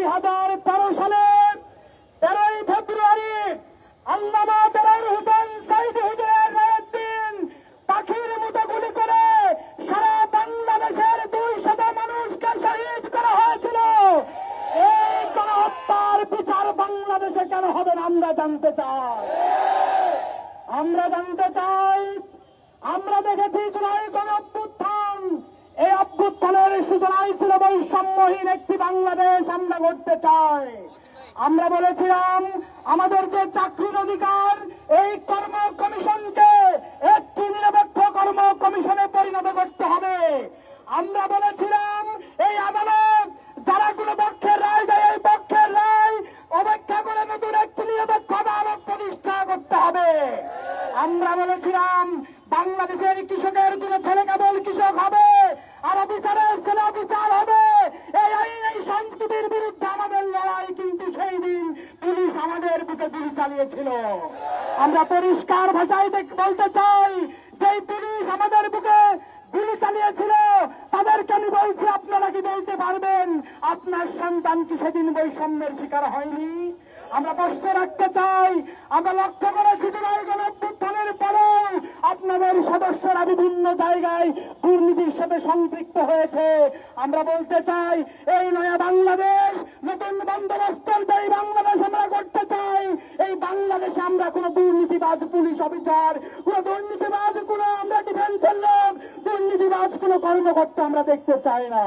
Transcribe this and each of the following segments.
2013 সালে 13ই ফেব্রুয়ারি আল্লামা দেলোয়ার হোসেন সাইদি হুজুরের রায়ের দিন পাখির মতো গুলি করে সারা বাংলাদেশের 200 মানুষকে শহীদ করা হয়েছিল। এই গণহত্যার বিচার বাংলাদেশে কেন হবে না আমরা জানতে চাই। আমরা দেখেছি জুলাই গণঅভ্যুত্থান, এই অভ্যুত্থানের সূচনাই ছিল বৈষম্যহীন একটি বাংলাদেশ আমরা গড়তে চাই। আমরা বলেছিলাম আমাদের যে চাকরির অধিকার, এই কর্ম কমিশনকে একটি নিরপেক্ষ কর্ম কমিশনে পরিণত করতে হবে। আমরা বলেছিলাম এই আদালত যারা কোনো পক্ষের রায় দেয়, এই পক্ষের রায় অপেক্ষা করে নতুন একটি নিরপেক্ষ আদালত প্রতিষ্ঠা করতে হবে। আমরা বলেছিলাম বাংলাদেশের কৃষকের কোনো ছেলে কেবল কৃষক হবে, আর অফিসারের ছেলে অফিসার হবে। এই আইন, এই সংস্কৃতির বিরুদ্ধে আমাদের লড়াই, কিন্তু সেই দিন পুলিশ আমাদের বুকে গুলি চালিয়েছিল। আমরা পরিষ্কার ভাষায় বলতে চাই, যেই পুলিশ আমাদের বুকে গুলি চালিয়েছিল তাদেরকে আমি বলছি, আপনারা কি বলতে পারবেন আপনার সন্তান কি সেদিন বৈষম্যের শিকার হয়নি? আমরা প্রশ্ন রাখতে চাই। আমরা লক্ষ্য করেছি জুলাই গণঅভ্যুত্থানের পরেও আপনাদের সদস্যরা বিভিন্ন জায়গায় দুর্নীতির সাথে সম্পৃক্ত হয়েছে। আমরা বলতে চাই, এই নয়া বাংলাদেশ, নতুন বন্দোবস্তের যেই বাংলাদেশ আমরা করতে চাই, এই বাংলাদেশে আমরা কোনো দুর্নীতিবাজ পুলিশ অফিসার, কোনো দুর্নীতিবাজ কোনো আমরা ডিফেন্সের লোক, দুর্নীতিবাজ কোনো কর্মকর্তা আমরা দেখতে চাই না।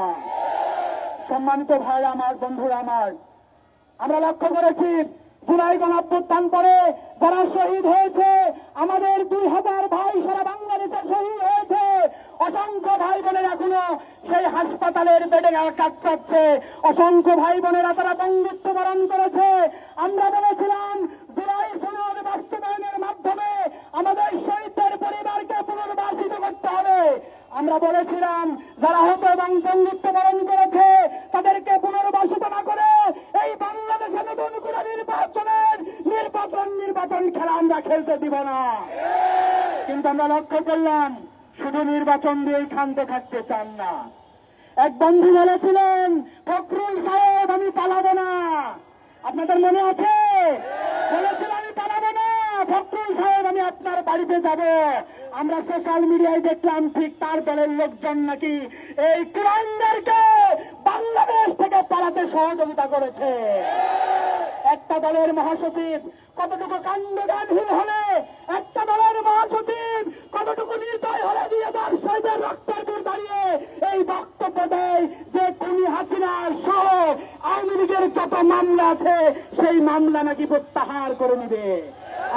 সম্মানিত ভাই আমার, বন্ধুরা আমার, আমরা লক্ষ্য করেছি জুলাই গণঅভ্যুত্থান পরে যারা শহীদ হয়েছে, আমাদের 2000 ভাই সারা বাংলাদেশে শহীদ হয়েছে। অসংখ্য ভাই বোনের এখনো সেই হাসপাতালের বেডে কাটছে, অসংখ্য ভাই বোনেরা তারা বঙ্গত্ব বরণ করেছে। আমরা বলেছিলাম জুলাই সনদ বাস্তবায়নের মাধ্যমে আমাদের শহীদদের পরিবারকে পুনর্বাসিত করতে হবে। আমরা বলেছিলাম যারা হত এবং বঙ্গত্ব বরণ করেছে তাদেরকে পুনর্বাসিত না করে এই বাংলাদেশে নতুন করে নির্বাচন খেলা আমরা খেলতে দিব না। কিন্তু আমরা লক্ষ্য করলাম শুধু নির্বাচন দিয়েই ক্ষান্ত থাকতে চান না। এক বন্ধু বলেছিলেন, ফখরুল সাহেব আমি পালাবো না। আপনাদের মনে আছে? বলেছিলেন আমি পালাবো না, ফখরুল সাহেব আমি আপনার বাড়িতে যাব। আমরা সোশ্যাল মিডিয়ায় দেখলাম ঠিক তার দলের লোকজন নাকি এই কুরাইনদেরকে বাংলাদেশ থেকে পালাতে সহযোগিতা করেছে। একটা দলের মহাসচিব কতটুকু কাণ্ডজ্ঞানহীন হলে, একটা দলের মহাসচিব কতটুকু নির্দয় হলে দিয়ে তার শহীদের রক্তের দূর দাঁড়িয়ে এই বক্তব্য দেয় যে খুনি হাসিনা সহ আওয়ামী লীগের যত মামলা আছে সেই মামলা নাকি প্রত্যাহার করে নেবে।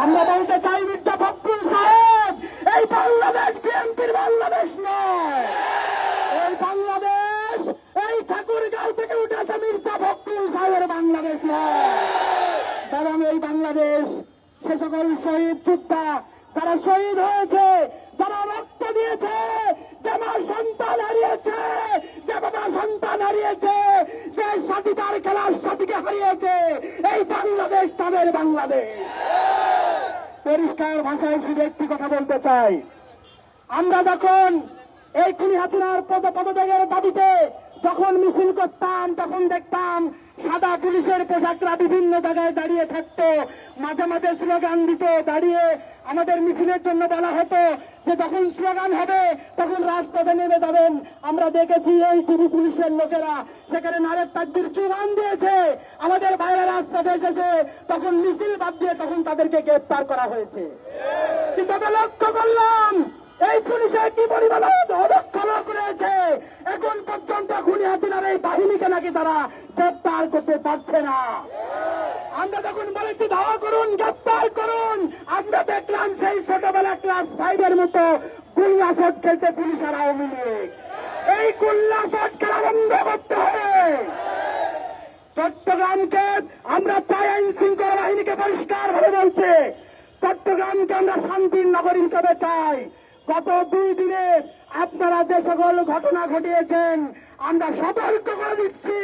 আমরা বলতে চাই, মির্জা ফখরুল সাহেব, এই বাংলাদেশ বিএনপির বাংলাদেশ নয়। এই বাংলাদেশ এই ঠাকুরগাঁও থেকে উঠেছে মির্জা ফখরুল সাহেবের বাংলাদেশ নয়, বরং এই বাংলাদেশ সে সকল শহীদ যোদ্ধা যারা শহীদ হয়েছে, যারা রক্ত দিয়েছে, যে মা সন্তান হারিয়েছে, যে বাবা সন্তান হারিয়েছে, যে সাথী তার খেলার সাথীকে হারিয়েছে, এই বাংলাদেশ তাদের বাংলাদেশ। পরিষ্কার ভাষায় শুধু একটি কথা বলতে চাই, আমরা যখন এই খুনি হাসিনার পদত্যাগের দাবিতে যখন মিছিল করতাম তখন দেখতাম সাদা পুলিশের পোশাকরা বিভিন্ন জায়গায় দাঁড়িয়ে থাকতো, মাঝে মাঝে স্লোগান দিত, দাঁড়িয়ে আমাদের মিছিলের জন্য বলা হতো যে যখন স্লোগান হবে তখন রাজপথে নেমে যাবেন। আমরা দেখেছি এই টিভি পুলিশের লোকেরা সেখানে নারের তাকবীর স্লোগান দিয়েছে, আমাদের বাইরে রাজপথে এসেছে তখন মিছিল বাদ দিয়ে তখন তাদেরকে গ্রেফতার করা হয়েছে। কিন্তু আমরা লক্ষ্য করলাম এই পুলিশের কি পরিমাণ অদক্ষ লোক রয়েছে, এখন পর্যন্ত খুনি হাসিনার এই বাহিনীকে নাকি তারা গ্রেফতার করতে পারছে না। আমরা যখন বলেছি ধাওয়া করুন, গ্রেফতার করুন, আমরা দেখলাম সেই ছোটবেলা ক্লাস 5-এর মতো গুল্লা শট খেলতে পুলিশ আর আওয়ামী লীগ। এই গুল্লা শট খেলা বন্ধ করতে হবে। চট্টগ্রামকে আমরা চাই, আইন শৃঙ্খলা বাহিনীকে পরিষ্কার ভাবে বলছে, চট্টগ্রামকে আমরা শান্তির নগরী হিসেবে চাই। গত 2 দিনে আপনারা যে সকল ঘটনা ঘটিয়েছেন আমরা সতর্ক করে দিচ্ছি,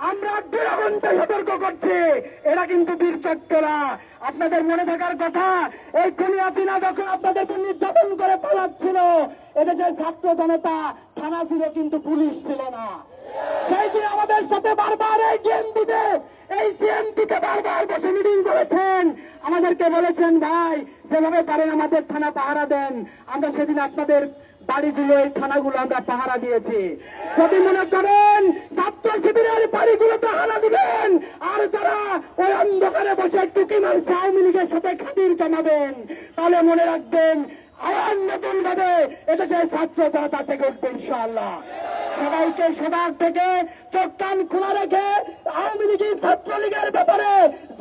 আমরা দৃঢ়কণ্ঠে সতর্ক করছি, এরা কিন্তু বীরচক্ররা। আপনাদের মনে থাকার কথা, এই খুনি হাসিনা যখন আপনাদেরকে নির্যাতন করে পালাচ্ছিল, এদেশের ছাত্র জনতা থানা ছিল কিন্তু পুলিশ ছিল না। সেই দিন আমাদের সাথে বারবার এই গেম দিতে আমাদেরকে বলেছেন ভাই যেভাবে পারেন আমাদের থানা পাহারা দেন, আমরা সেদিন আপনাদের বাড়িগুলো এই থানাগুলো আমরা পাহারা দিয়েছি। যদি মনে করেন ছাত্র শিবিরের বাড়িগুলো পাহারা দিবেন আর যারা ওই অন্ধকারে বসে টুকি মারছে আওয়ামী লীগের সাথে খাতির জমাবেন, তাহলে মনে রাখবেন আবার নতুন ভাবে এদেশে ছাত্র জনতা থেকে উঠবে ইনশাআল্লাহ। সবাইকে সবার থেকে চোখ কান খোলা রেখে আওয়ামী লীগের ছাত্রলীগের ব্যাপারে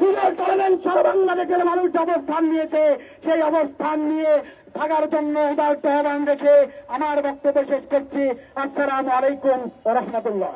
জিরো টলারেন্স সারা বাংলাদেশের মানুষ অবস্থান নিয়েছে, সেই অবস্থান নিয়ে থাকার জন্য উদার আহ্বান রেখে আমার বক্তব্য শেষ করছি। আসসালামু আলাইকুম ওয়া রাহমাতুল্লাহ।